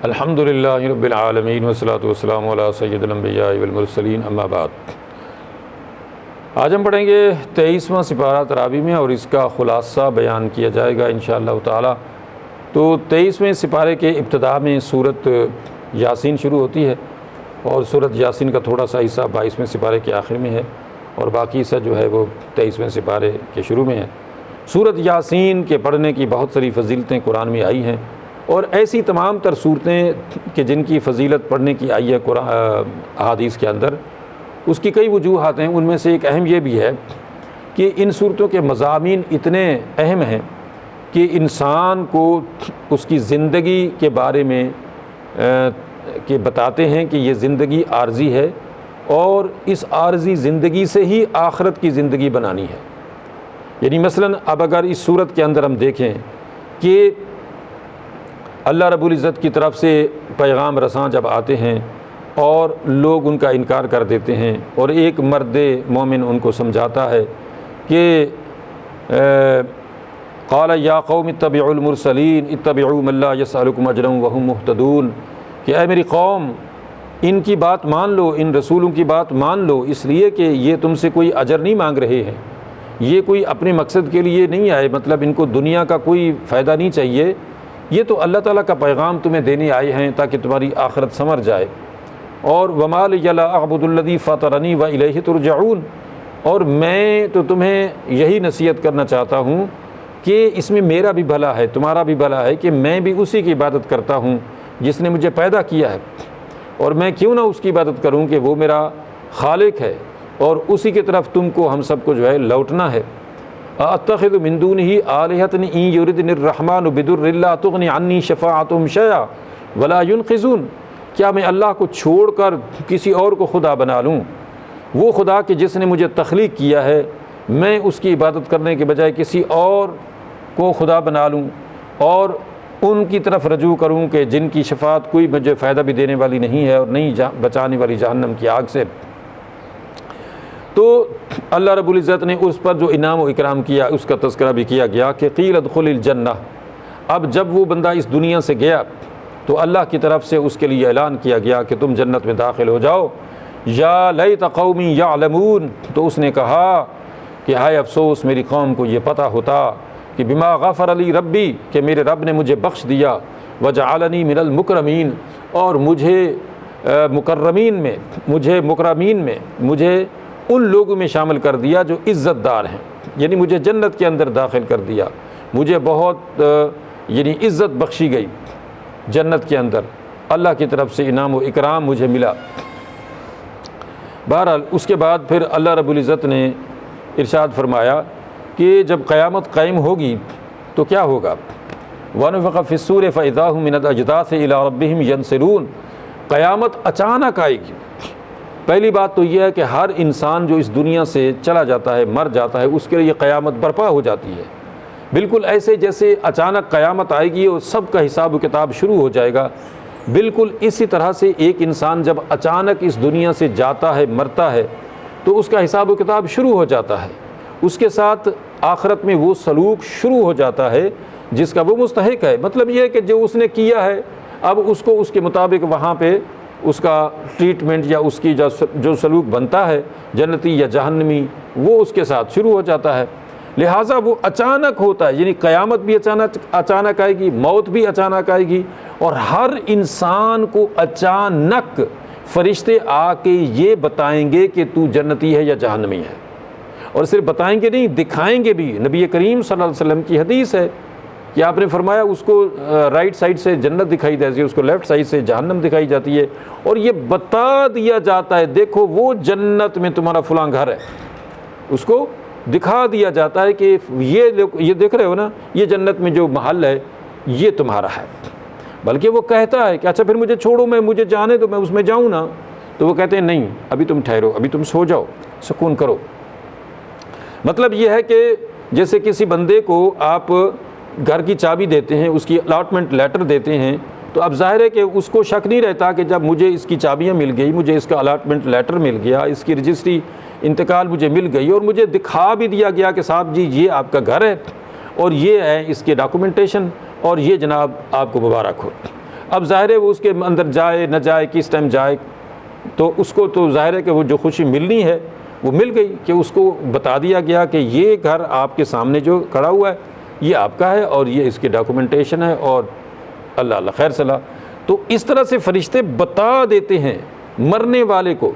الحمدللہ رب العالمین والصلاۃ والسلام علی سید الانبیاء والمرسلین اما بعد۔ آج ہم پڑھیں گے 23واں سپارہ تراویح میں اور اس کا خلاصہ بیان کیا جائے گا انشاءاللہ تعالی۔ تو 23ویں سپارے کے ابتدا میں سورت یاسین شروع ہوتی ہے اور سورت یاسین کا تھوڑا سا حصہ 22ویں سپارے کے آخر میں ہے اور باقی حصہ جو ہے وہ 23ویں سپارے کے شروع میں ہے۔ سورت یاسین کے پڑھنے کی بہت ساری فضیلتیں قرآن میں آئی ہیں اور ایسی تمام تر صورتیں کہ جن کی فضیلت پڑھنے کی آئی ہے احادیث کے اندر، اس کی کئی وجوہات ہیں۔ ان میں سے ایک اہم یہ بھی ہے کہ ان صورتوں کے مضامین اتنے اہم ہیں کہ انسان کو اس کی زندگی کے بارے میں کہ بتاتے ہیں کہ یہ زندگی عارضی ہے اور اس عارضی زندگی سے ہی آخرت کی زندگی بنانی ہے۔ یعنی مثلاً اب اگر اس صورت کے اندر ہم دیکھیں کہ اللہ رب العزت کی طرف سے پیغام رساں جب آتے ہیں اور لوگ ان کا انکار کر دیتے ہیں اور ایک مرد مومن ان کو سمجھاتا ہے کہ قال یا قوم اتبعوا المرسلین اتبعوا من لا یسألکم اجرا وهم مہتدون، کہ اے میری قوم ان کی بات مان لو، ان رسولوں کی بات مان لو، اس لیے کہ یہ تم سے کوئی اجر نہیں مانگ رہے ہیں، یہ کوئی اپنے مقصد کے لیے نہیں آئے، مطلب ان کو دنیا کا کوئی فائدہ نہیں چاہیے، یہ تو اللہ تعالیٰ کا پیغام تمہیں دینے آئے ہیں تاکہ تمہاری آخرت سنور جائے۔ اور وَمَا لِيَ لَا أَعْبُدُ الَّذِي فَطَرَنِي وَإِلَيْهِ تُرْجَعُونَ، اور میں تو تمہیں یہی نصیحت کرنا چاہتا ہوں کہ اس میں میرا بھی بھلا ہے، تمہارا بھی بھلا ہے کہ میں بھی اسی کی عبادت کرتا ہوں جس نے مجھے پیدا کیا ہے، اور میں کیوں نہ اس کی عبادت کروں کہ وہ میرا خالق ہے اور اسی کی طرف تم کو ہم سب کو جو ہے لوٹنا ہے۔ اتخذ من دونه آلهة ان يردني الرحمن بضر لا تغني عني شفاعتهم شيئا ولا ينقذون، کیا میں اللہ کو چھوڑ کر کسی اور کو خدا بنا لوں؟ وہ خدا کہ جس نے مجھے تخلیق کیا ہے، میں اس کی عبادت کرنے کے بجائے کسی اور کو خدا بنا لوں اور ان کی طرف رجوع کروں کہ جن کی شفاعت کوئی مجھے فائدہ بھی دینے والی نہیں ہے اور نہیں بچانے والی جہنم کی آگ سے۔ تو اللہ رب العزت نے اس پر جو انعام و اکرام کیا اس کا تذکرہ بھی کیا گیا کہ قیل ادخل الجنہ، اب جب وہ بندہ اس دنیا سے گیا تو اللہ کی طرف سے اس کے لیے اعلان کیا گیا کہ تم جنت میں داخل ہو جاؤ۔ یا لیت قومی یعلمون، تو اس نے کہا کہ ہائے افسوس میری قوم کو یہ پتہ ہوتا کہ بما غفر لی ربی، کہ میرے رب نے مجھے بخش دیا، وجعلنی من المکرمین، اور مجھے مکرمین میں مجھے ان لوگوں میں شامل کر دیا جو عزت دار ہیں، یعنی مجھے جنت کے اندر داخل کر دیا، مجھے بہت یعنی عزت بخشی گئی جنت کے اندر، اللہ کی طرف سے انعام و اکرام مجھے ملا۔ بہرحال اس کے بعد پھر اللہ رب العزت نے ارشاد فرمایا کہ جب قیامت قائم ہوگی تو کیا ہوگا؟ وَنُفِخَ فِي الصُّورِ فَإِذَا هُم مِّنَ الْأَجْدَاثِ إِلَىٰ رَبِّهِمْ يَنْسِلُونَ، قیامت اچانک آئے گی۔ پہلی بات تو یہ ہے کہ ہر انسان جو اس دنیا سے چلا جاتا ہے، مر جاتا ہے، اس کے لیے قیامت برپا ہو جاتی ہے، بالکل ایسے جیسے اچانک قیامت آئے گی اور سب کا حساب و کتاب شروع ہو جائے گا، بالکل اسی طرح سے ایک انسان جب اچانک اس دنیا سے جاتا ہے، مرتا ہے، تو اس کا حساب و کتاب شروع ہو جاتا ہے، اس کے ساتھ آخرت میں وہ سلوک شروع ہو جاتا ہے جس کا وہ مستحق ہے۔ مطلب یہ ہے کہ جو اس نے کیا ہے اب اس کو اس کے مطابق وہاں پہ اس کا ٹریٹمنٹ یا اس کی جو سلوک بنتا ہے جنتی یا جہنمی، وہ اس کے ساتھ شروع ہو جاتا ہے۔ لہٰذا وہ اچانک ہوتا ہے، یعنی قیامت بھی اچانک آئے گی، موت بھی اچانک آئے گی، اور ہر انسان کو اچانک فرشتے آ کے یہ بتائیں گے کہ تو جنتی ہے یا جہنمی ہے، اور صرف بتائیں گے نہیں، دکھائیں گے بھی۔ نبی کریم صلی اللہ علیہ وسلم کی حدیث ہے کہ آپ نے فرمایا اس کو رائٹ سائڈ سے جنت دکھائی جاتی ہے، اس کو لیفٹ سائڈ سے جہنم دکھائی جاتی ہے، اور یہ بتا دیا جاتا ہے دیکھو وہ جنت میں تمہارا فلاں گھر ہے، اس کو دکھا دیا جاتا ہے کہ یہ دیکھ رہے ہو نا، یہ جنت میں جو محل ہے یہ تمہارا ہے۔ بلکہ وہ کہتا ہے کہ اچھا پھر مجھے چھوڑو، مجھے جانے دو، میں اس میں جاؤں نا، تو وہ کہتے ہیں نہیں، ابھی تم ٹھہرو، ابھی تم سو جاؤ، سکون کرو۔ مطلب یہ ہے کہ جیسے کسی بندے کو آپ گھر کی چابی دیتے ہیں، اس کی الاٹمنٹ لیٹر دیتے ہیں، تو اب ظاہر ہے کہ اس کو شک نہیں رہتا کہ جب مجھے اس کی چابیاں مل گئی، مجھے اس کا الاٹمنٹ لیٹر مل گیا، اس کی رجسٹری انتقال مجھے مل گئی، اور مجھے دکھا بھی دیا گیا کہ صاحب جی یہ آپ کا گھر ہے اور یہ ہے اس کے ڈاکومنٹیشن اور یہ جناب آپ کو مبارک ہو۔ اب ظاہر ہے وہ اس کے اندر جائے نہ جائے، کس ٹائم جائے، تو اس کو تو ظاہر ہے کہ وہ جو خوشی ملنی ہے وہ مل گئی، کہ اس کو بتا دیا گیا کہ یہ گھر آپ کے سامنے جو کھڑا ہوا ہے یہ آپ کا ہے اور یہ اس کی ڈاکومنٹیشن ہے، اور اللہ اللہ خیر صلاح۔ تو اس طرح سے فرشتے بتا دیتے ہیں مرنے والے کو،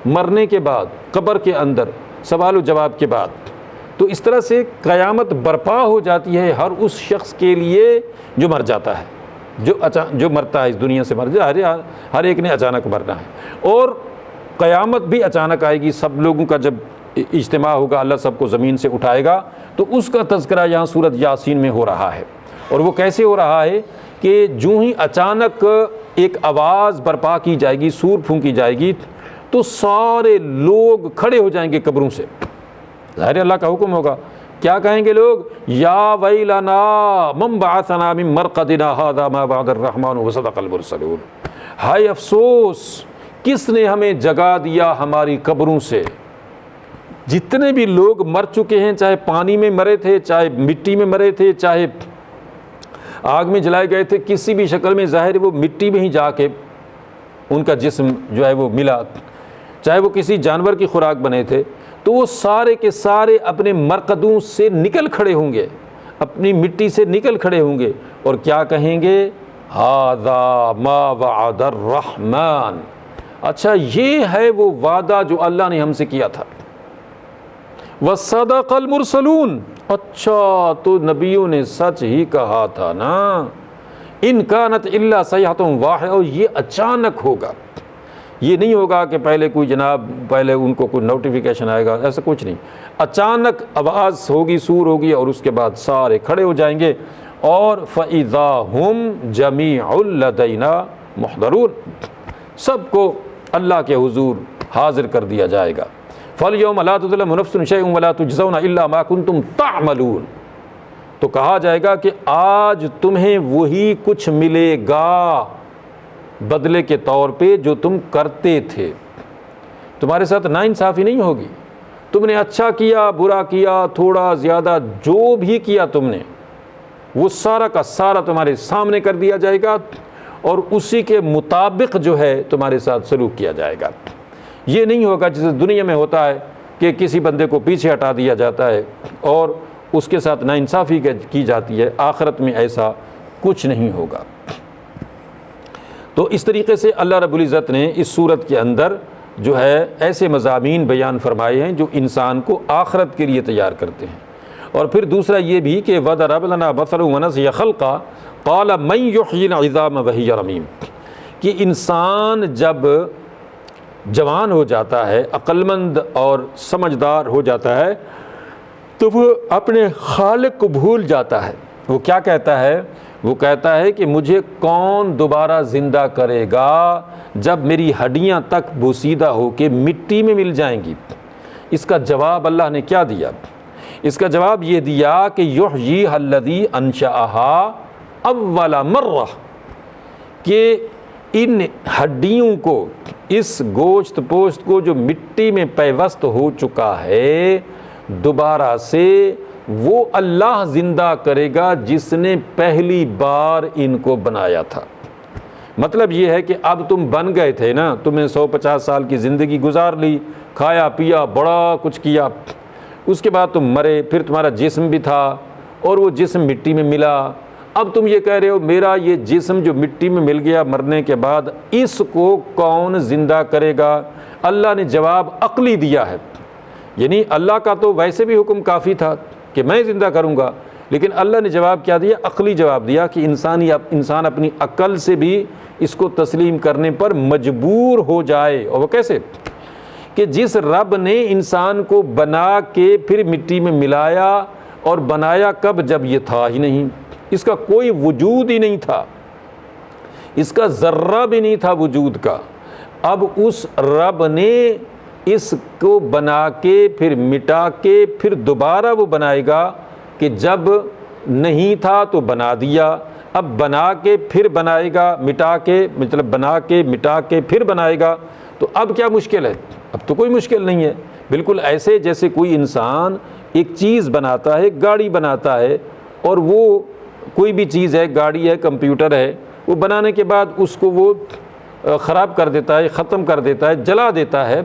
مرنے کے بعد قبر کے اندر سوال و جواب کے بعد۔ تو اس طرح سے قیامت برپا ہو جاتی ہے ہر اس شخص کے لیے جو مر جاتا ہے، جو مرتا ہے اس دنیا سے، مر جائے، ہر ایک نے اچانک مرنا ہے، اور قیامت بھی اچانک آئے گی۔ سب لوگوں کا جب اجتماع ہوگا، اللہ سب کو زمین سے اٹھائے گا، تو اس کا تذکرہ یہاں سورۃ یاسین میں ہو رہا ہے۔ اور وہ کیسے ہو رہا ہے کہ جو ہی اچانک ایک آواز برپا کی جائے گی، سور پھونکی جائے گی، تو سارے لوگ کھڑے ہو جائیں گے قبروں سے، ظاہر اللہ کا حکم ہوگا۔ کیا کہیں گے لوگ؟ یا ویلنا من بعثنا من مرقدنا ھذا ما وعد الرحمن وصدق المرسلون، ہائے افسوس، کس نے ہمیں جگا دیا ہماری قبروں سے۔ جتنے بھی لوگ مر چکے ہیں، چاہے پانی میں مرے تھے، چاہے مٹی میں مرے تھے، چاہے آگ میں جلائے گئے تھے، کسی بھی شکل میں، ظاہر وہ مٹی میں ہی جا کے ان کا جسم جو ہے وہ ملا، چاہے وہ کسی جانور کی خوراک بنے تھے، تو وہ سارے کے سارے اپنے مرقدوں سے نکل کھڑے ہوں گے، اپنی مٹی سے نکل کھڑے ہوں گے، اور کیا کہیں گے؟ ھذا ما وعد الرحمن، اچھا یہ ہے وہ وعدہ جو اللہ نے ہم سے کیا تھا، وصدق المرسلون، اچھا تو نبیوں نے سچ ہی کہا تھا نا، ان کانت الا صیحۃ واحدۃ، اور یہ اچانک ہوگا، یہ نہیں ہوگا کہ پہلے کوئی جناب پہلے ان کو کوئی نوٹیفیکیشن آئے گا، ایسا کچھ نہیں، اچانک آواز ہوگی، سور ہوگی، اور اس کے بعد سارے کھڑے ہو جائیں گے، اور فَإِذَا هُمْ جَمِيعٌ لَدَيْنَا مُحْضَرُونَ، سب کو اللہ کے حضور حاضر کر دیا جائے گا۔ فَالْيَوْمَ لَا تُظْلَمُ نَفْسٌ شَيْئًا وَلَا تُجْزَوْنَ إِلَّا مَا كُنْتُمْ تَعْمَلُونَ، تو کہا جائے گا کہ آج تمہیں وہی کچھ ملے گا بدلے کے طور پہ جو تم کرتے تھے، تمہارے ساتھ ناانصافی نہیں ہوگی، تم نے اچھا کیا، برا کیا، تھوڑا زیادہ، جو بھی کیا تم نے، وہ سارا کا سارا تمہارے سامنے کر دیا جائے گا، اور اسی کے مطابق جو ہے تمہارے ساتھ سلوک کیا جائے گا۔ یہ نہیں ہوگا جیسے دنیا میں ہوتا ہے کہ کسی بندے کو پیچھے ہٹا دیا جاتا ہے اور اس کے ساتھ ناانصافی کی جاتی ہے، آخرت میں ایسا کچھ نہیں ہوگا۔ تو اس طریقے سے اللہ رب العزت نے اس صورت کے اندر جو ہے ایسے مضامین بیان فرمائے ہیں جو انسان کو آخرت کے لیے تیار کرتے ہیں۔ اور پھر دوسرا یہ بھی کہ وَضَرَبَ لَنَا مَثَلًا وَنَسِیَ خَلْقَهُ قَالَ مَن يُحْيِي الْعِظَامَ وَهِيَ رَمِيمٌ، کہ انسان جب جوان ہو جاتا ہے، عقل مند اور سمجھدار ہو جاتا ہے، تو وہ اپنے خالق کو بھول جاتا ہے۔ وہ کیا کہتا ہے؟ وہ کہتا ہے کہ مجھے کون دوبارہ زندہ کرے گا جب میری ہڈیاں تک بوسیدہ ہو کے مٹی میں مل جائیں گی۔ اس کا جواب اللہ نے کیا دیا؟ اس کا جواب یہ دیا کہ یحییھا الذی انشأھا اول مرہ، کہ ان ہڈیوں کو، اس گوشت پوشت کو جو مٹی میں پیوست ہو چکا ہے، دوبارہ سے وہ اللہ زندہ کرے گا جس نے پہلی بار ان کو بنایا تھا۔ مطلب یہ ہے کہ اب تم بن گئے تھے نا، تمہیں 150 سال کی زندگی گزار لی، کھایا پیا، بڑا کچھ کیا، اس کے بعد تم مرے، پھر تمہارا جسم بھی تھا اور وہ جسم مٹی میں ملا۔ اب تم یہ کہہ رہے ہو میرا یہ جسم جو مٹی میں مل گیا مرنے کے بعد، اس کو کون زندہ کرے گا؟ اللہ نے جواب عقلی دیا ہے، یعنی اللہ کا تو ویسے بھی حکم کافی تھا کہ میں زندہ کروں گا، لیکن اللہ نے جواب کیا دیا؟ عقلی جواب دیا کہ انسان اپنی عقل سے بھی اس کو تسلیم کرنے پر مجبور ہو جائے۔ اور وہ کیسے؟ کہ جس رب نے انسان کو بنا کے پھر مٹی میں ملایا، اور بنایا کب؟ جب یہ تھا ہی نہیں، اس کا کوئی وجود ہی نہیں تھا، اس کا ذرہ بھی نہیں تھا وجود کا، اب اس رب نے اس کو بنا کے پھر مٹا کے پھر دوبارہ وہ بنائے گا، کہ جب نہیں تھا تو بنا دیا، اب بنا کے پھر بنائے گا، مٹا کے، مطلب بنا کے مٹا کے پھر بنائے گا، تو اب کیا مشکل ہے؟ اب تو کوئی مشکل نہیں ہے۔ بالکل ایسے جیسے کوئی انسان ایک چیز بناتا ہے، گاڑی بناتا ہے، اور وہ کوئی بھی چیز ہے، گاڑی ہے، کمپیوٹر ہے، وہ بنانے کے بعد اس کو وہ خراب کر دیتا ہے، ختم کر دیتا ہے، جلا دیتا ہے،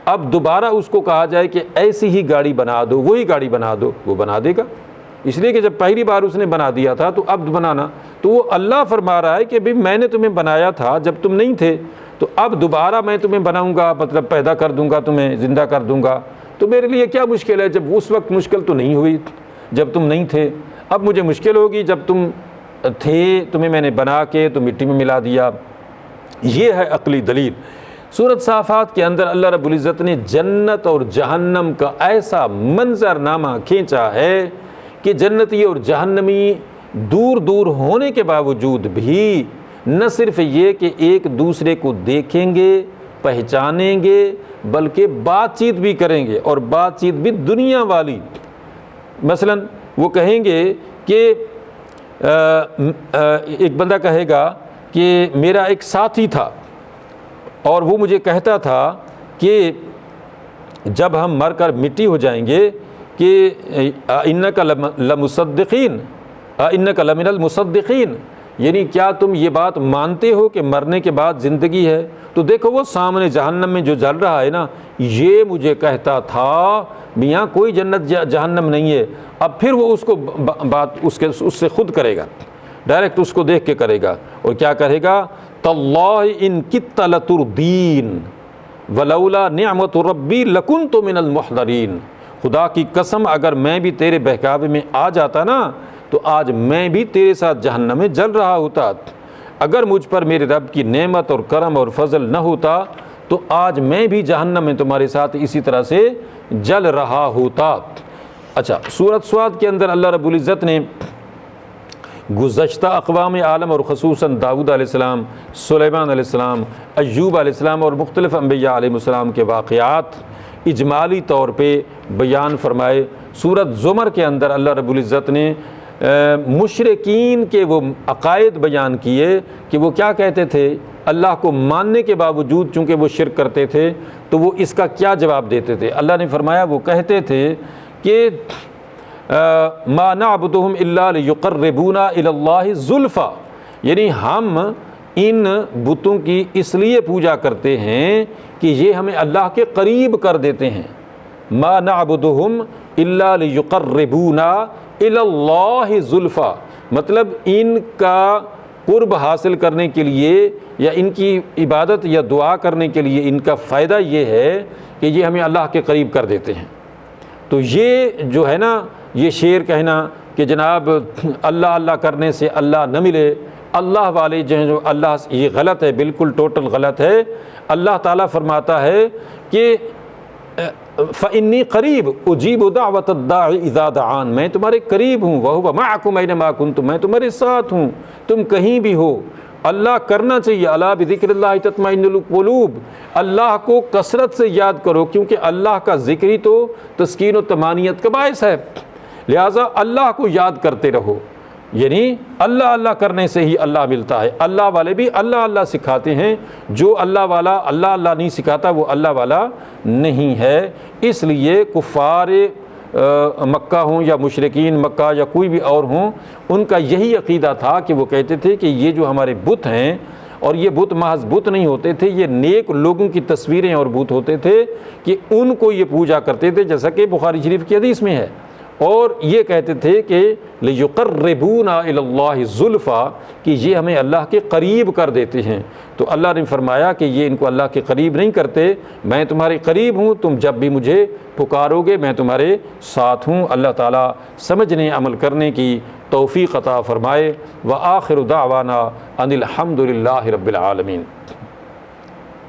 اب دوبارہ اس کو کہا جائے کہ ایسی ہی گاڑی بنا دو، وہی گاڑی بنا دو، وہ بنا دے گا، اس لیے کہ جب پہلی بار اس نے بنا دیا تھا تو اب بنانا، تو وہ اللہ فرما رہا ہے کہ بھی میں نے تمہیں بنایا تھا جب تم نہیں تھے، تو اب دوبارہ میں تمہیں بناؤں گا، مطلب پیدا کر دوں گا، تمہیں زندہ کر دوں گا، تو میرے لیے کیا مشکل ہے؟ جب اس وقت مشکل تو نہیں ہوئی جب تم نہیں تھے، اب مجھے مشکل ہوگی جب تم تھے، تمہیں میں نے بنا کے تو مٹی میں ملا دیا۔ یہ ہے عقلی دلیل۔ سورۃ صافات کے اندر اللہ رب العزت نے جنت اور جہنم کا ایسا منظرنامہ کھینچا ہے کہ جنتی اور جہنمی دور دور ہونے کے باوجود بھی نہ صرف یہ کہ ایک دوسرے کو دیکھیں گے، پہچانیں گے، بلکہ بات چیت بھی کریں گے، اور بات چیت بھی دنیا والی۔ مثلا وہ کہیں گے کہ ایک بندہ کہے گا کہ میرا ایک ساتھی تھا اور وہ مجھے کہتا تھا کہ جب ہم مر کر مٹی ہو جائیں گے کہ اِنَّکَ لَمُصَدِّقِینَ اِنَّکَ لَمِنَ الْمُصَدِّقِینَ، یعنی کیا تم یہ بات مانتے ہو کہ مرنے کے بعد زندگی ہے؟ تو دیکھو وہ سامنے جہنم میں جو جل رہا ہے نا، یہ مجھے کہتا تھا میاں کوئی جنت جہنم نہیں ہے۔ اب پھر وہ اس کو بات اس سے خود کرے گا، ڈائریکٹ اس کو دیکھ کے کرے گا، اور کیا کہے گا؟ تاللہ ان کدت لتردین ولولا نعمت ربی لکنت من المحضرین، خدا کی قسم اگر میں بھی تیرے بہکاوے میں آ جاتا نا تو آج میں بھی تیرے ساتھ جہنم میں جل رہا ہوتا، اگر مجھ پر میرے رب کی نعمت اور کرم اور فضل نہ ہوتا تو آج میں بھی جہنم میں تمہارے ساتھ اسی طرح سے جل رہا ہوتا۔ اچھا، سورۃ صاد کے اندر اللہ رب العزت نے گزشتہ اقوام عالم اور خصوصاً داؤد علیہ السلام، سلیمان علیہ السلام، ایوب علیہ السلام اور مختلف انبیاء علیہ السلام کے واقعات اجمالی طور پہ بیان فرمائے۔ سورۃ زمر کے اندر اللہ رب العزت نے مشرکین کے وہ عقائد بیان کیے کہ وہ کیا کہتے تھے، اللہ کو ماننے کے باوجود چونکہ وہ شرک کرتے تھے تو وہ اس کا کیا جواب دیتے تھے۔ اللہ نے فرمایا وہ کہتے تھے کہ ما نعبدہم الا لیقربونا الی اللہ زلفیٰ، یعنی ہم ان بتوں کی اس لیے پوجا کرتے ہیں کہ یہ ہمیں اللہ کے قریب کر دیتے ہیں۔ ما نعبدہم الا لیقربونا الی اللہ زلفیٰ، مطلب ان کا قرب حاصل کرنے کے لیے یا ان کی عبادت یا دعا کرنے کے لیے ان کا فائدہ یہ ہے کہ یہ ہمیں اللہ کے قریب کر دیتے ہیں۔ تو یہ جو ہے نا، یہ شعر کہنا کہ جناب اللہ اللہ کرنے سے اللہ نہ ملے، اللہ والے جو ہیں جو اللہ، یہ غلط ہے، بالکل ٹوٹل غلط ہے۔ اللہ تعالیٰ فرماتا ہے کہ فَإِنِّي قریب اجیب دعوت الداعِ اذا دعان، میں تمہارے قریب ہوں، وَهُوَ مَعَكُمْ أَيْنَمَا كُنتُم، میں تمہارے ساتھ ہوں تم کہیں بھی ہو۔ اللہ کرنا چاہیے، الا بذکر اللہ تطمئن القلوب، اللہ کو کثرت سے یاد کرو کیونکہ اللہ کا ذکر ہی تو تسکین و طمانینت کا باعث ہے، لہٰذا اللہ کو یاد کرتے رہو، یعنی اللہ اللہ کرنے سے ہی اللہ ملتا ہے۔ اللہ والے بھی اللہ اللہ سکھاتے ہیں، جو اللہ والا اللہ اللہ نہیں سکھاتا وہ اللہ والا نہیں ہے۔ اس لیے کفار مکہ ہوں یا مشرکین مکہ یا کوئی بھی اور ہوں، ان کا یہی عقیدہ تھا کہ وہ کہتے تھے کہ یہ جو ہمارے بت ہیں، اور یہ بت محض بت نہیں ہوتے تھے، یہ نیک لوگوں کی تصویریں اور بت ہوتے تھے کہ ان کو یہ پوجا کرتے تھے، جیسا کہ بخاری شریف کی حدیث میں ہے، اور یہ کہتے تھے کہ لِيُقَرِّبُونَا إِلَى اللَّهِ زُلْفَىٰ، کہ یہ ہمیں اللہ کے قریب کر دیتے ہیں۔ تو اللہ نے فرمایا کہ یہ ان کو اللہ کے قریب نہیں کرتے، میں تمہارے قریب ہوں، تم جب بھی مجھے پکارو گے میں تمہارے ساتھ ہوں۔ اللہ تعالیٰ سمجھنے عمل کرنے کی توفیق عطا فرمائے۔ وآخر دعوانا ان الحمد للہ رب العالمین۔